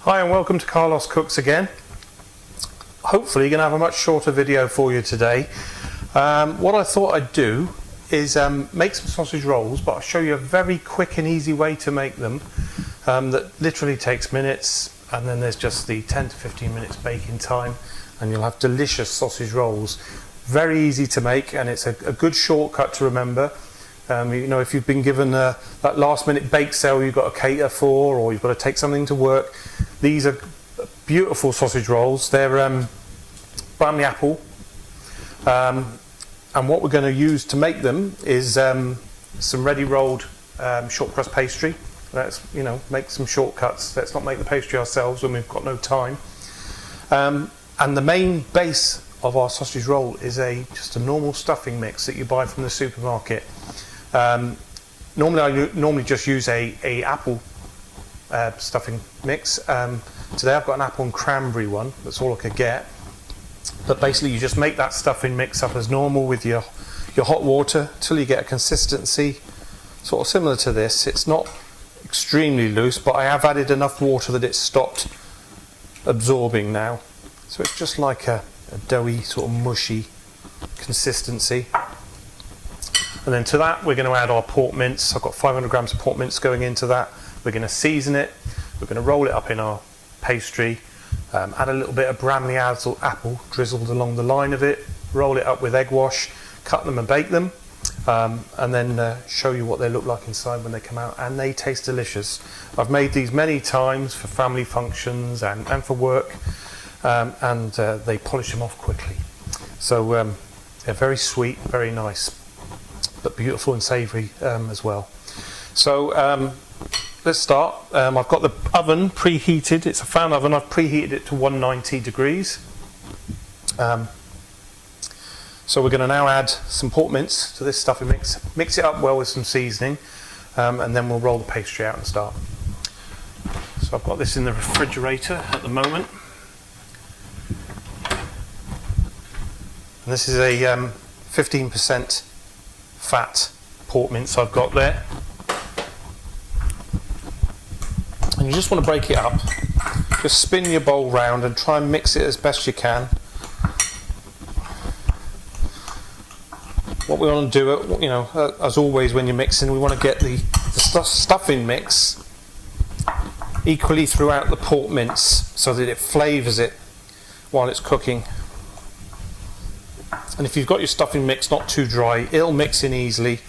Hi and welcome to Carlos Cooks again. Hopefully you're going to have a much shorter video for you today. What I thought I'd do is make some sausage rolls, but I'll show you a very quick and easy way to make them that literally takes minutes, and then there's just the 10 to 15 minutes baking time and you'll have delicious sausage rolls. Very easy to make, and it's a good shortcut to remember. You know, if you've been given that last minute bake sale you've got to cater for, or you've got to take something to work, these are beautiful sausage rolls. They're Bramley Apple, and what we're going to use to make them is some ready rolled short crust pastry. Let's make some shortcuts. Let's not make the pastry ourselves when we've got no time. And the main base of our sausage roll is just a normal stuffing mix that you buy from the supermarket. Normally I just use a apple stuffing mix. Today I've got an apple and cranberry one. That's all I could get. But basically you just make that stuffing mix up as normal with your hot water till you get a consistency sort of similar to this. It's not extremely loose, but I have added enough water that it's stopped absorbing now. So it's just like a doughy sort of mushy consistency. And then to that we're going to add our pork mince. I've got 500 grams of pork mince going into that. We're going to season it. We're going to roll it up in our pastry. Add a little bit of Bramley apple drizzled along the line of it. Roll it up with egg wash. Cut them and bake them. And then show you what they look like inside when they come out. And they taste delicious. I've made these many times for family functions and for work. And they polish them off quickly. So they're very sweet, very nice, but beautiful and savoury as well. So let's start. I've got the oven preheated. It's a fan oven. I've preheated it to 190 degrees. So we're going to now add some pork mince to this stuffing mix. Mix it up well with some seasoning, and then we'll roll the pastry out and start. So I've got this in the refrigerator at the moment. And this is a 15% fat pork mince I've got there. And you just want to break it up. Just spin your bowl round and try and mix it as best you can. What we want to do, as always when you're mixing, we want to get the stuffing mix equally throughout the pork mince so that it flavours it while it's cooking. And if you've got your stuffing mix not too dry, it'll mix in easily.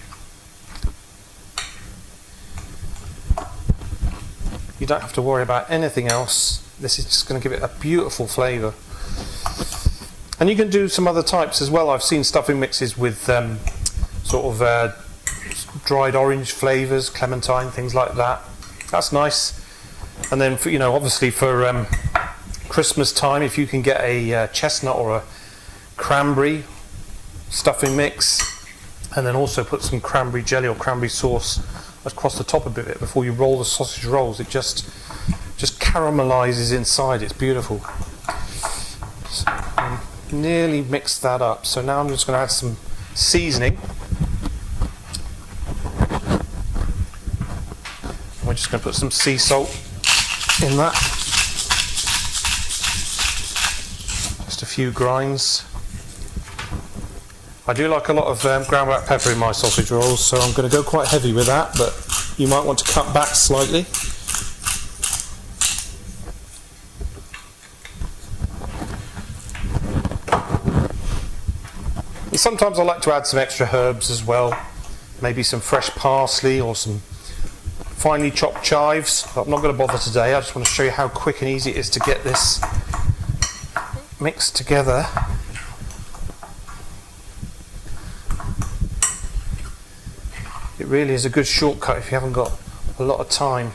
You don't have to worry about anything else. This is just going to give it a beautiful flavour. And you can do some other types as well. I've seen stuffing mixes with dried orange flavours, clementine, things like that. That's nice. And then obviously for Christmas time, if you can get a chestnut or a cranberry stuffing mix, and then also put some cranberry jelly or cranberry sauce across the top of it before you roll the sausage rolls, it just caramelizes inside. It's beautiful. So nearly mixed that up, so now I'm just going to add some seasoning. We're just going to put some sea salt in that, just a few grinds. I do like a lot of ground black pepper in my sausage rolls, so I'm going to go quite heavy with that, but you might want to cut back slightly. And sometimes I like to add some extra herbs as well, maybe some fresh parsley or some finely chopped chives, but I'm not going to bother today. I just want to show you how quick and easy it is to get this mixed together. It really is a good shortcut if you haven't got a lot of time.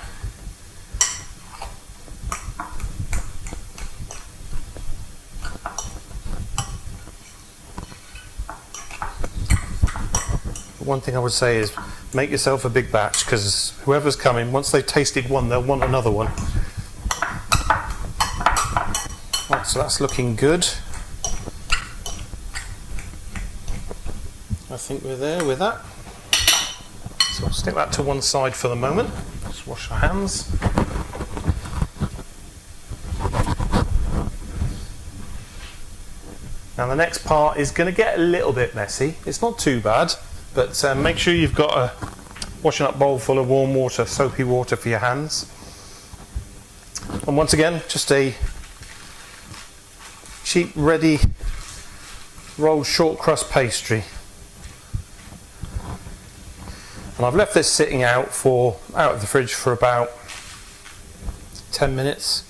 But one thing I would say is make yourself a big batch, because whoever's coming, once they've tasted one, they'll want another one. Right, so that's looking good. I think we're there with that. So I'll stick that to one side for the moment. Just wash our hands. Now the next part is going to get a little bit messy. It's not too bad, but make sure you've got a washing up bowl full of warm water, soapy water for your hands. And once again, just a cheap, ready rolled short crust pastry. And I've left this sitting out of the fridge for about 10 minutes.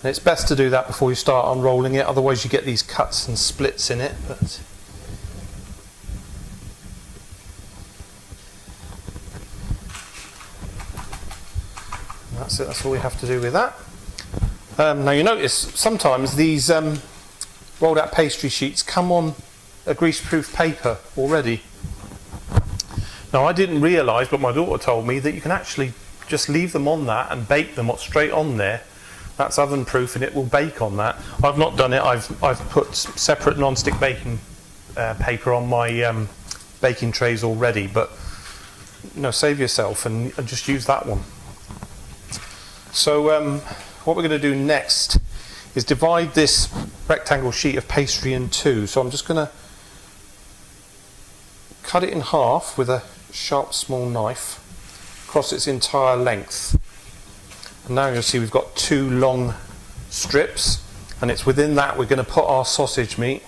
And it's best to do that before you start unrolling it, otherwise you get these cuts and splits in it. But that's it, that's all we have to do with that. Now you notice sometimes these rolled out pastry sheets come on a greaseproof paper already. Now I didn't realise, but my daughter told me, that you can actually just leave them on that and bake them straight on there. That's oven proof and it will bake on that. I've not done it. I've put separate non-stick baking paper on my baking trays already, but save yourself and just use that one. So what we're going to do next is divide this rectangle sheet of pastry in two. So I'm just going to cut it in half with a sharp small knife across its entire length. And now you'll see we've got two long strips, and it's within that we're going to put our sausage meat,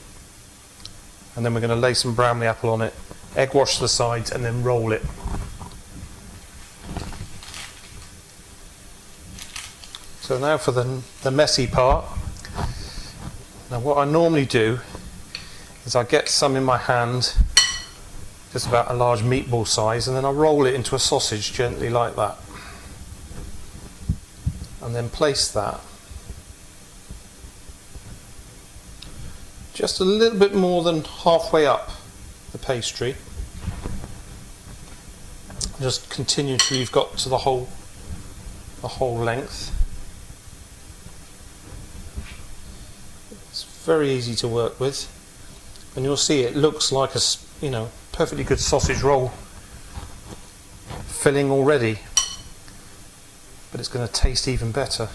and then we're going to lay some Bramley apple on it, egg wash the sides, and then roll it. So now for the messy part. Now what I normally do is I get some in my hand, just about a large meatball size, and then I roll it into a sausage gently like that. And then place that just a little bit more than halfway up the pastry. Just continue until you've got to the whole length. It's very easy to work with, and you'll see it looks like a perfectly good sausage roll filling already. But it's going to taste even better.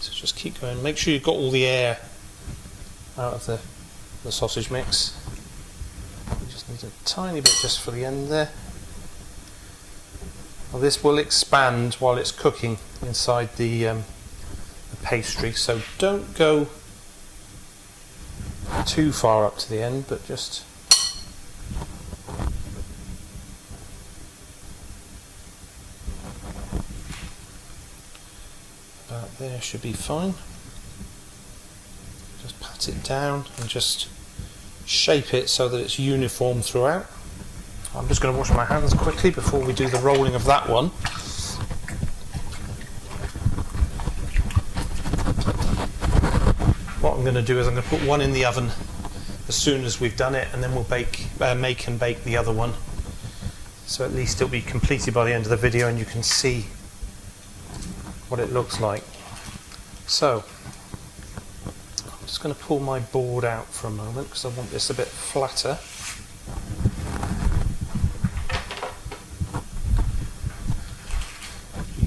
So just keep going. Make sure you've got all the air out of the sausage mix. You just need a tiny bit just for the end there. Now this will expand while it's cooking inside the pastry, so don't go too far up to the end, but just about there should be fine. Just pat it down and just shape it so that it's uniform throughout. I'm just going to wash my hands quickly before we do the rolling of that one. What I'm going to do is I'm going to put one in the oven as soon as we've done it, and then we'll make and bake the other one. So at least it'll be completed by the end of the video and you can see what it looks like. So I'm just going to pull my board out for a moment because I want this a bit flatter.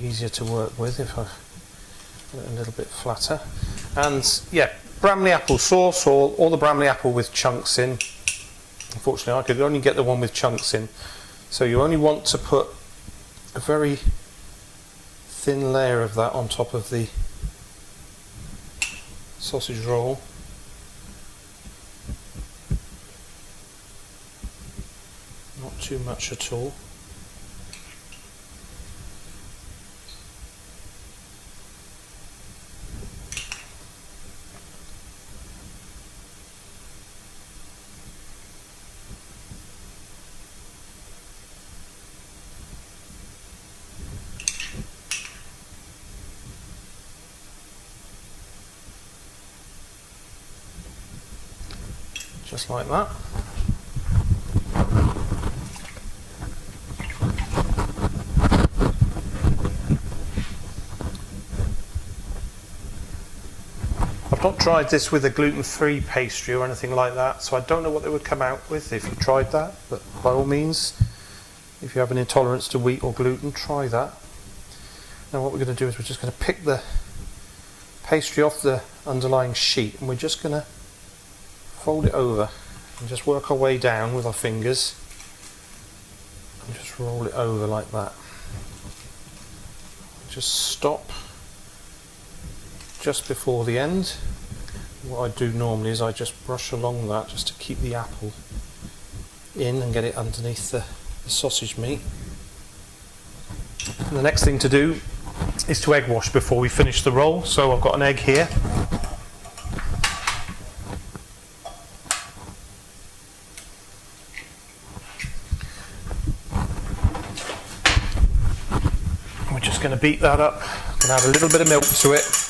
Easier to work with if I put it a little bit flatter. And yeah, Bramley apple sauce or the Bramley apple with chunks in. Unfortunately I could only get the one with chunks in, so you only want to put a very thin layer of that on top of the sausage roll. Not too much at all. Just like that. I've not tried this with a gluten-free pastry or anything like that, so I don't know what they would come out with if you tried that, but by all means, if you have an intolerance to wheat or gluten, try that. Now what we're going to do is we're just going to pick the pastry off the underlying sheet, and we're just going to fold it over and just work our way down with our fingers and just roll it over like that. Just stop just before the end. What I do normally is I just brush along that just to keep the apple in and get it underneath the sausage meat. And the next thing to do is to egg wash before we finish the roll. So I've got an egg here. We're just going to beat that up. I'm going to add a little bit of milk to it.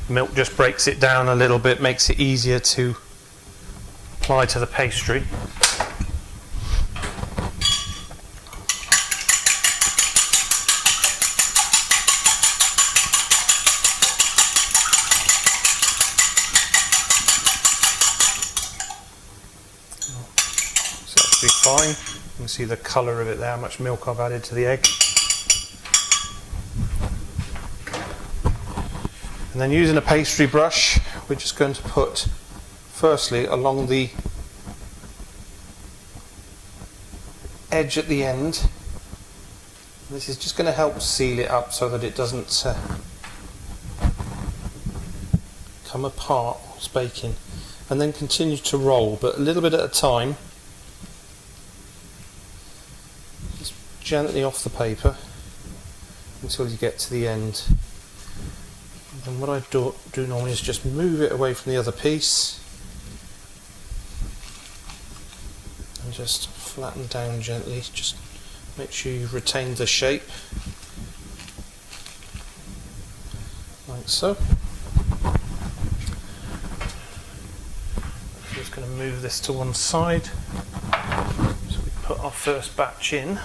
Milk just breaks it down a little bit, makes it easier to apply to the pastry. So that should be fine. You can see the colour of it there, how much milk I've added to the egg. And then using a pastry brush, we're just going to put firstly along the edge at the end. This is just going to help seal it up so that it doesn't come apart whilst baking. And then continue to roll, but a little bit at a time. Just gently off the paper until you get to the end. And what I do normally is just move it away from the other piece and just flatten down gently. Just make sure you retain the shape, like so. I'm just going to move this to one side. So we put our first batch in.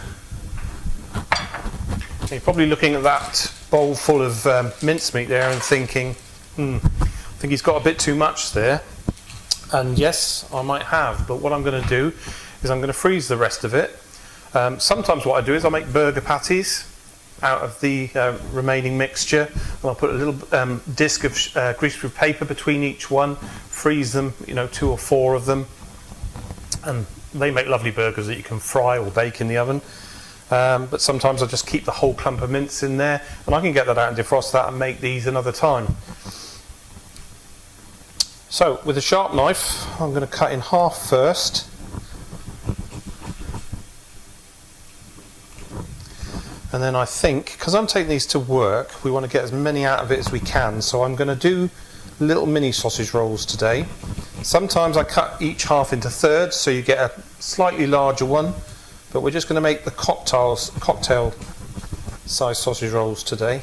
You're probably looking at that bowl full of mincemeat there and thinking, I think he's got a bit too much there. And yes, I might have, but what I'm going to do is I'm going to freeze the rest of it. Sometimes what I do is I make burger patties out of the remaining mixture, and I'll put a little disc of greaseproof paper between each one, freeze them, 2 or 4 of them, and they make lovely burgers that you can fry or bake in the oven. But sometimes I just keep the whole clump of mince in there, and I can get that out and defrost that and make these another time. So with a sharp knife I'm going to cut in half first, and then I think, because I'm taking these to work, we want to get as many out of it as we can, so I'm going to do little mini sausage rolls today. Sometimes I cut each half into thirds so you get a slightly larger one. But we're just going to make the cocktail size sausage rolls today.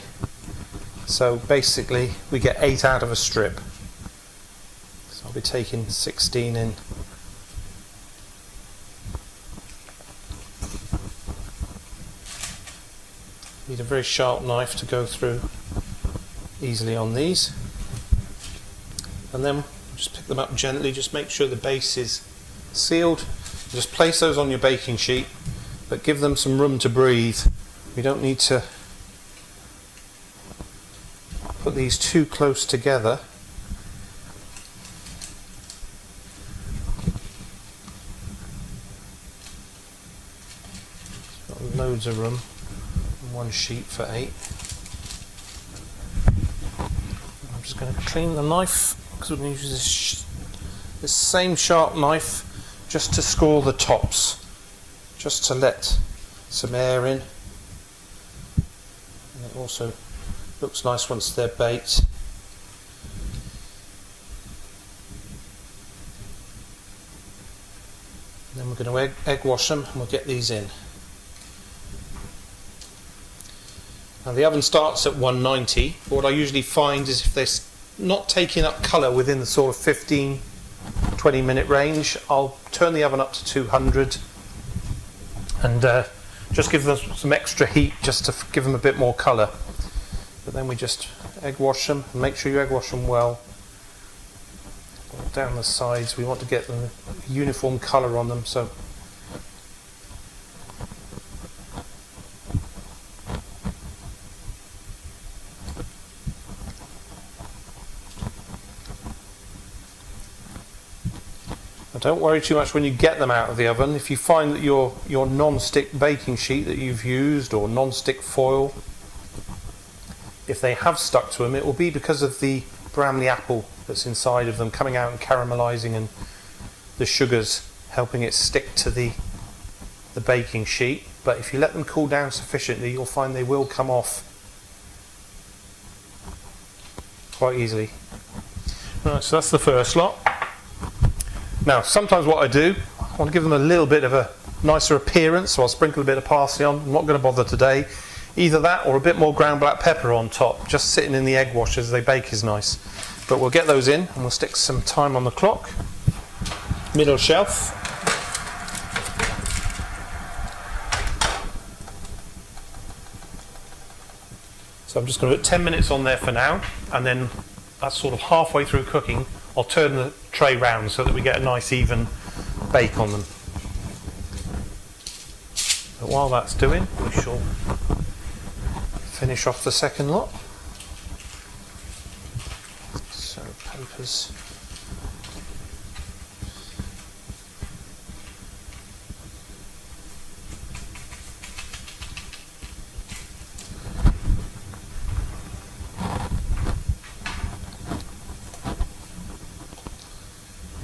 So basically we get 8 out of a strip. So I'll be taking 16 in. Need a very sharp knife to go through easily on these. And then just pick them up gently, just make sure the base is sealed. Just place those on your baking sheet, but give them some room to breathe. We don't need to put these too close together. Got loads of room on one sheet for 8. I'm just going to clean the knife because we're going to use this same sharp knife just to score the tops, just to let some air in, and it also looks nice once they're baked. And then we're going to egg wash them and we'll get these in. Now the oven starts at 190, but what I usually find is if they're not taking up colour within the sort of 15-20 minute range, I'll turn the oven up to 200 and Just give them some extra heat just to give them a bit more colour. But then we just egg wash them, and make sure you egg wash them well. Down the sides, we want to get the uniform colour on them. So don't worry too much when you get them out of the oven. If you find that your non-stick baking sheet that you've used, or non-stick foil, if they have stuck to them, it will be because of the Bramley apple that's inside of them coming out and caramelising, and the sugars helping it stick to the baking sheet. But if you let them cool down sufficiently, you'll find they will come off quite easily. Right, so that's the first lot. Now, sometimes what I do, I want to give them a little bit of a nicer appearance, so I'll sprinkle a bit of parsley on. I'm not going to bother today. Either that or a bit more ground black pepper on top. Just sitting in the egg wash as they bake is nice. But we'll get those in, and we'll stick some time on the clock. Middle shelf. So I'm just going to put 10 minutes on there for now, and then that's sort of halfway through cooking. I'll turn the tray round so that we get a nice even bake on them. But while that's doing, we shall finish off the second lot. So papers.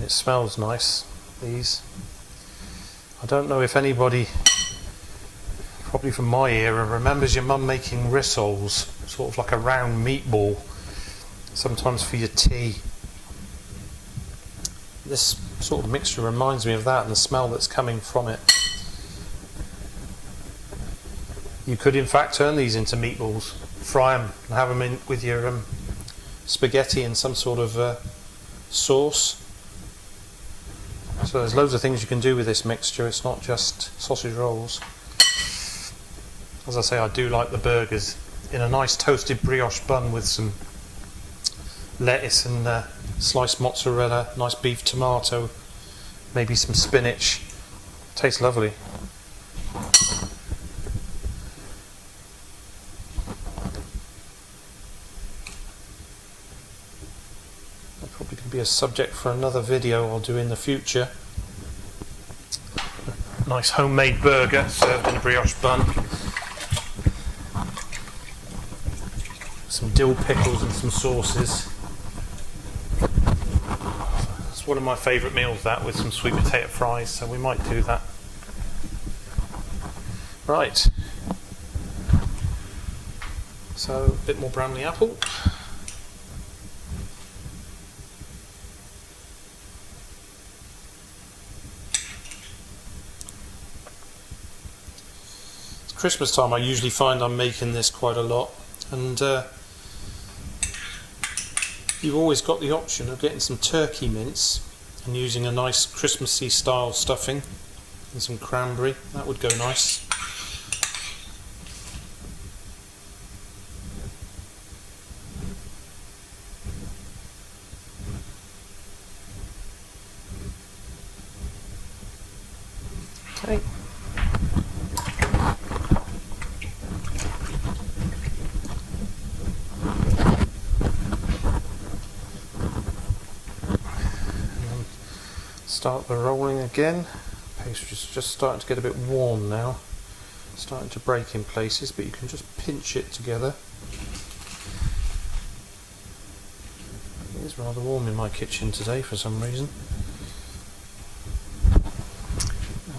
It smells nice, these. I don't know if anybody, probably from my era, remembers your mum making rissoles, sort of like a round meatball, sometimes for your tea. This sort of mixture reminds me of that, and the smell that's coming from it. You could in fact turn these into meatballs, fry them and have them in with your spaghetti and some sort of sauce. So there's loads of things you can do with this mixture. It's not just sausage rolls. As I say, I do like the burgers in a nice toasted brioche bun with some lettuce and sliced mozzarella, nice beef tomato, maybe some spinach. Tastes lovely. Probably could be a subject for another video I'll do in the future. Nice homemade burger served in a brioche bun. Some dill pickles and some sauces. It's one of my favourite meals, that, with some sweet potato fries, so we might do that. Right. So a bit more Bramley apple. Christmas time, I usually find I'm making this quite a lot, and you've always got the option of getting some turkey mince and using a nice Christmassy style stuffing and some cranberry. That would go nice. Okay. Start the rolling again. Pastry's just starting to get a bit warm now, starting to break in places, but you can just pinch it together. It is rather warm in my kitchen today for some reason.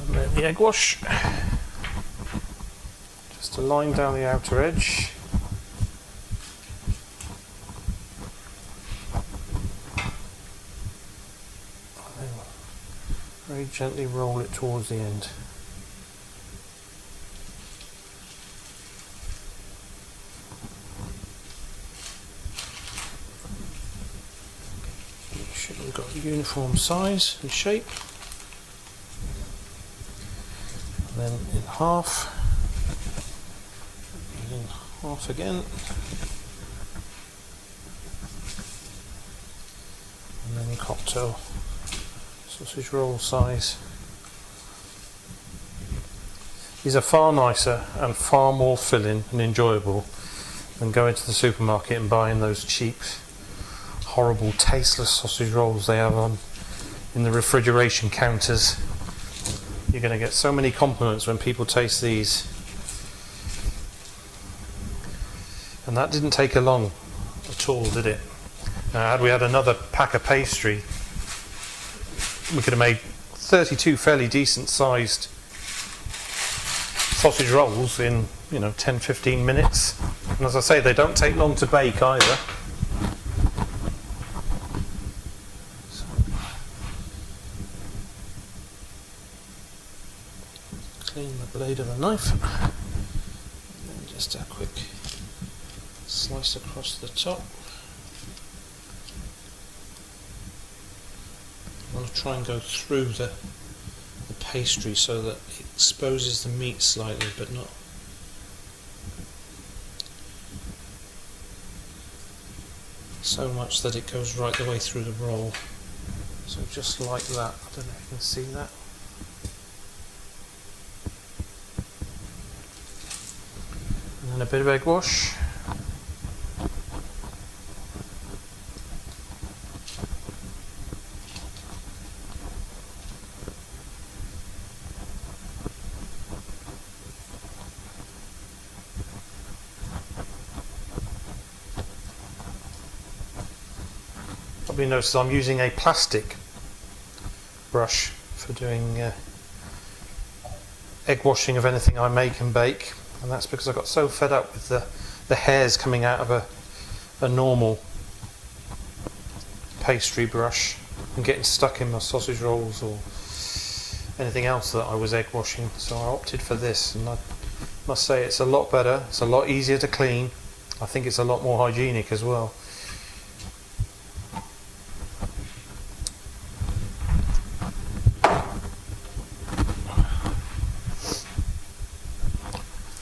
And then the egg wash, just a line down the outer edge. Very gently roll it towards the end. Make sure you've got a uniform size and shape. And then in half. half again. And then cocktail sausage roll size. These are far nicer and far more filling and enjoyable than going to the supermarket and buying those cheap, horrible, tasteless sausage rolls they have on in the refrigeration counters. You're going to get so many compliments when people taste these. And that didn't take long at all, did it? Had we had another pack of pastry, we could have made 32 fairly decent sized sausage rolls in 10-15 minutes. And as I say, they don't take long to bake either. So, clean the blade of the knife and then just a quick slice across the top. I want to try and go through the pastry so that it exposes the meat slightly, but not so much that it goes right the way through the roll. So just like that. I don't know if you can see that. And then a bit of egg wash. Probably noticed I'm using a plastic brush for doing egg washing of anything I make and bake, and that's because I got so fed up with the hairs coming out of a normal pastry brush and getting stuck in my sausage rolls or anything else that I was egg washing, so I opted for this, and I must say it's a lot better, it's a lot easier to clean. I think it's a lot more hygienic as well.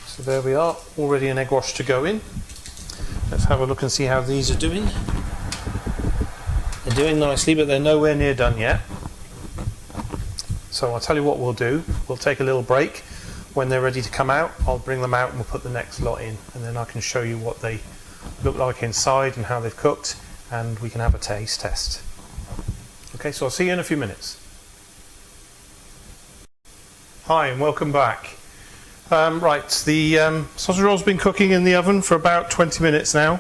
So there we are, already an egg wash to go in. Let's have a look and see how these are doing. They're doing nicely, but they're nowhere near done yet. So I'll tell you what we'll do. We'll take a little break. When they're ready to come out, I'll bring them out and we'll put the next lot in, and then I can show you what they look like inside and how they've cooked, and we can have a taste test. Okay, so I'll see you in a few minutes. Hi and welcome back. Right, the sausage roll's been cooking in the oven for about 20 minutes now.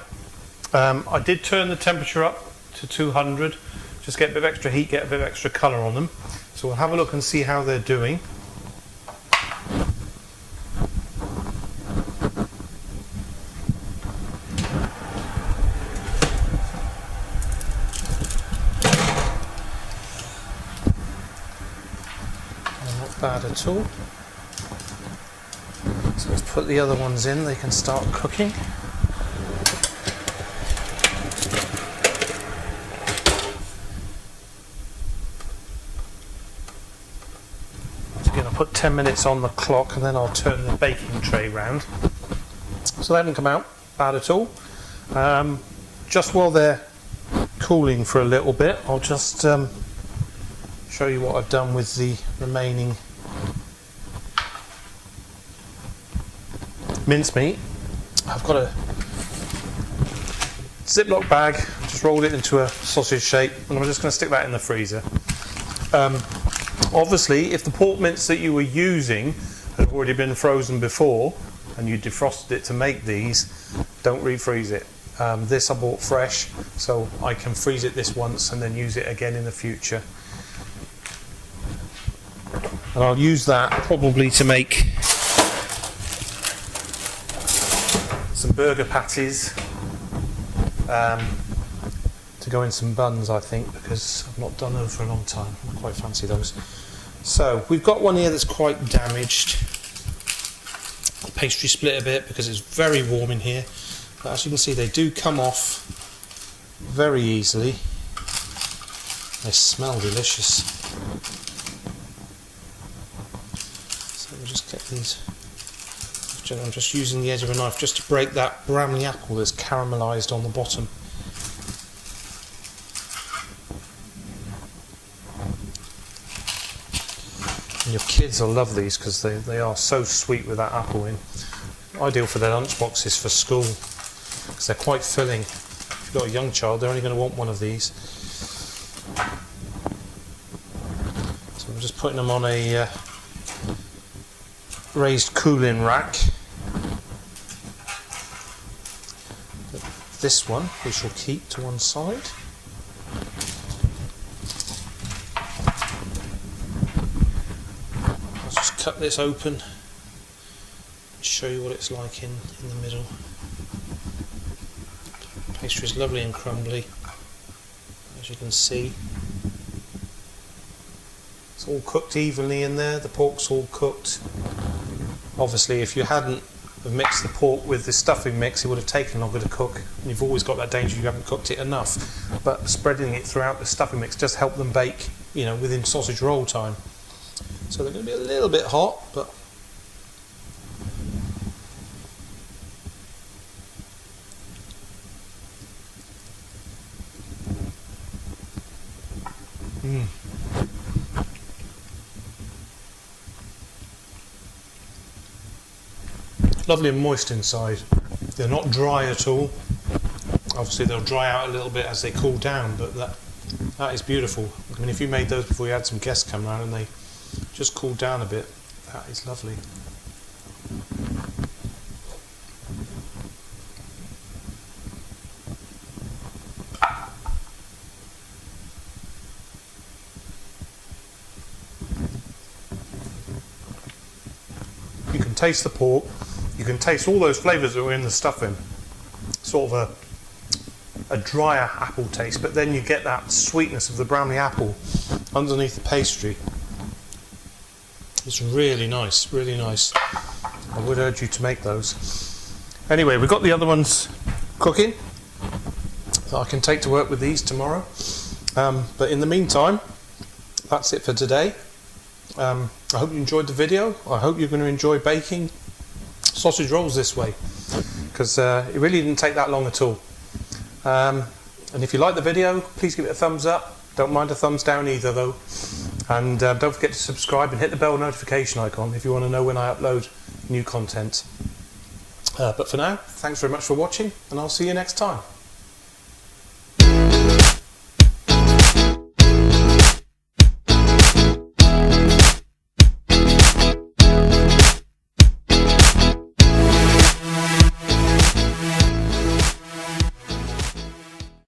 I did turn the temperature up to 200, just get a bit of extra heat, get a bit of extra colour on them. So we'll have a look and see how they're doing. Not bad at all. So let's put the other ones in, they can start cooking. Again, I'll put 10 minutes on the clock and then I'll turn the baking tray round. So they haven't come out bad at all. Just while they're cooling for a little bit, I'll just show you what I've done with the remaining mincemeat. I've got a Ziploc bag, just rolled it into a sausage shape, and I'm just going to stick that in the freezer. Obviously, if the pork mince that you were using had already been frozen before and you defrosted it to make these, don't refreeze it. This I bought fresh, so I can freeze it this once and then use it again in the future. And I'll use that probably to make some burger patties to go in some buns, I think, because I've not done those for a long time. I quite fancy those. So we've got one here that's quite damaged. The pastry split a bit because it's very warm in here, but as you can see they do come off very easily. They smell delicious. So we'll just get these I'm just using the edge of a knife just to break that Bramley apple that's caramelised on the bottom. And your kids will love these because they are so sweet with that apple in. Ideal for their lunch boxes for school because they're quite filling. If you've got a young child, they're only going to want one of these. So I'm just putting them on a raised cooling rack. But this one we shall keep to one side. I'll just cut this open and show you what it's like in the middle. Pastry is lovely and crumbly, as you can see. It's all cooked evenly in there, the pork's all cooked. Obviously if you hadn't have mixed the pork with the stuffing mix it would have taken longer to cook, and you've always got that danger you haven't cooked it enough, but spreading it throughout the stuffing mix just helped them bake, you know, within sausage roll time. So they're going to be a little bit hot, but lovely and moist inside. They're not dry at all. Obviously they'll dry out a little bit as they cool down, but that is beautiful. I mean, if you made those before you had some guests come around and they just cooled down a bit, that is lovely. You can taste the pork. You can taste all those flavours that were in the stuffing. Sort of a drier apple taste, but then you get that sweetness of the Bramley apple underneath the pastry. It's really nice, really nice. I would urge you to make those. Anyway, we've got the other ones cooking, so I can take to work with these tomorrow. But in the meantime, that's it for today. I hope you enjoyed the video. I hope you're going to enjoy baking sausage rolls this way, because it really didn't take that long at all. And if you like the video, please give it a thumbs up. Don't mind a thumbs down either though. And don't forget to subscribe and hit the bell notification icon if you want to know when I upload new content. But for now, thanks very much for watching, and I'll see you next time.